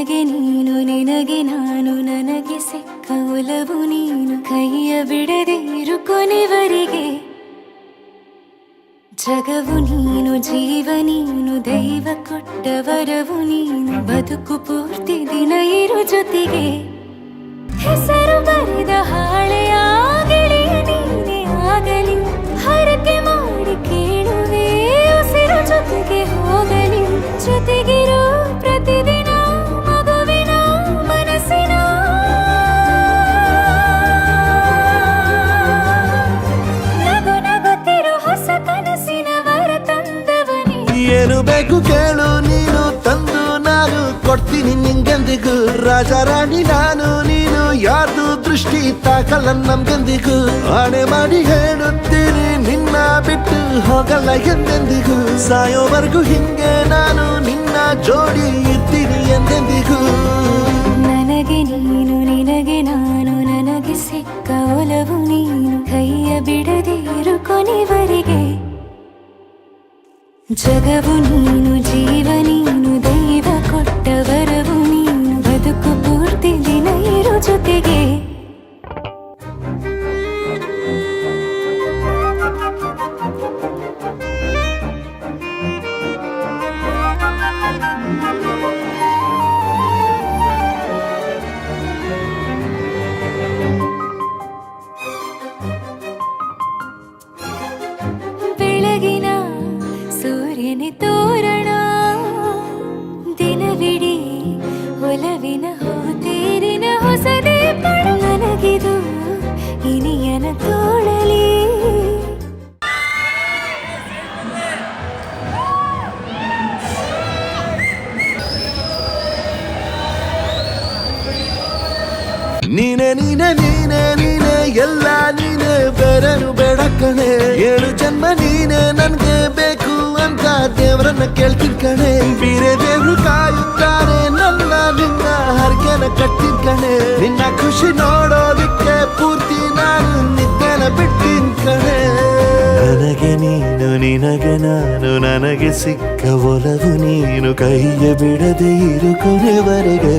ನನಗೆ ನೀನು ನಿನಗೆ ನಾನು ನನಗೆ ಸಿಕ್ಕ ಒಲವು ನೀನು ಕೈಯ ಬಿಡದೆ ಇರು ಕೊನೆವರೆಗೆ ಜಗವು ನೀನು ಜೀವ ನೀನು ದೈವ ಕೊಟ್ಟ ವರವು ನೀನು ಬದುಕು ಪೂರ್ತಿ ದಿನ ಇರು ಜೊತೆಗೆ ಹೆಸರು ಬರೆದ ಹಾಳೆಯ ಗೆಳೆಯ ನೀನೇ ಆಗಲಿ ಹರಕೆ ಮಾಡಿ ಕೇಳುವೆ ಉಸಿರು ಜೊತೆಗೆ ಹೋಗಲಿ ಜೊತೆಗಿರೋ ಪ್ರತಿದಿನ ಮಗುವಿನ ಮನಸ್ಸಿನ ನಗು ನಗುತ್ತಿರೋ ಹೊಸ ಕನಸಿನ ವರ ತಂದವನೇ ಏನು ಬೇಕು ಕೇಳು ನೀನು ತಂದು ನಾನು ಕೊಡ್ತೀನಿ ನಿಂಗೆಂದಿಗೂ ರಾಜ ರಾಣಿ ನಾನು ನೀನು ಯಾರ್ದು ದೃಷ್ಟಿ ತಾಕಲ್ಲ ನಮ್ಗೆಂದಿಗೂ ಆಣೆ ಮಾಡಿ ಹೇಳುತ್ತೀನಿ ನಿನ್ನ ಬಿಟ್ಟು ಹೋಗಲ್ಲ ಎಂದೆಂದಿಗೂ ಸಾಯೋವರೆಗೂ ಹಿಂಗೆ ನಾನು ನಿನ್ನ ಜೋಡಿ ಇರ್ತೀನಿ ಎಂದೆಂದಿಗೂ ನನಗೆ ನೀನು ನಿನಗೆ ನಾನು ನನಗೆ ಸಿಕ್ಕ ಒಲವು ನೀನು ಕೈಯ ಬಿಡದೆ ಇರು ಕೊನೆವರೆಗೆ ಜಗವು ನೀನು ಜೀವ ನೀನು ದೈವ ಕೊಟ್ಟ ವರವು ನೀನು ಬದುಕು ಪೂರ್ತಿ ದಿನ ಇರು ಜೊತೆಗೆ ಬೆಳಗಿನ ಸೂರ್ಯನೇ ತೋರಣ ದಿನವಿಡೀ ಒಲವಿನ ಹೋತೇರಿನ ಹೊಸದೇ ಪಡ ನನಗಿದು ಇನಿಯನ ತೋಳಲಿ ನೀನೆ ನೀನೆ ನೀನೆ ನೀನೆ ಎಲ್ಲ ನೀನೆ ಬೇರೆನು ಬೇಡ ಕಣೆ ಏಳು ಜನ್ಮ ನೀನೆ ನನ್ಗೆ ಬೇಕು ಅಂತ ದೇವರನ್ನ ಕೇಳ್ತೀನಿ ಕಣೆ ಬೇರೆ ದೇವ್ರು ಕಾಯುತ್ತಾರೆ ನನ್ನ ನಿನ್ನ ಹರಕೆನ ಕಟ್ಟಿನ ಕಣೆ ನಿನ್ನ ಖುಷಿ ನೋಡೋದಿಕ್ಕೆ ಪೂರ್ತಿ ನಾನು ನಿದ್ದೆನ ಬಿಟ್ಟಿನ ಕಣೆ ನನಗೆ ನೀನು ನಿನಗೆ ನಾನು ನನಗೆ ಸಿಕ್ಕ ಒಲವು ನೀನು ಕೈಯ ಬಿಡದೆ ಇರು ಕೊನೆವರೆಗೆ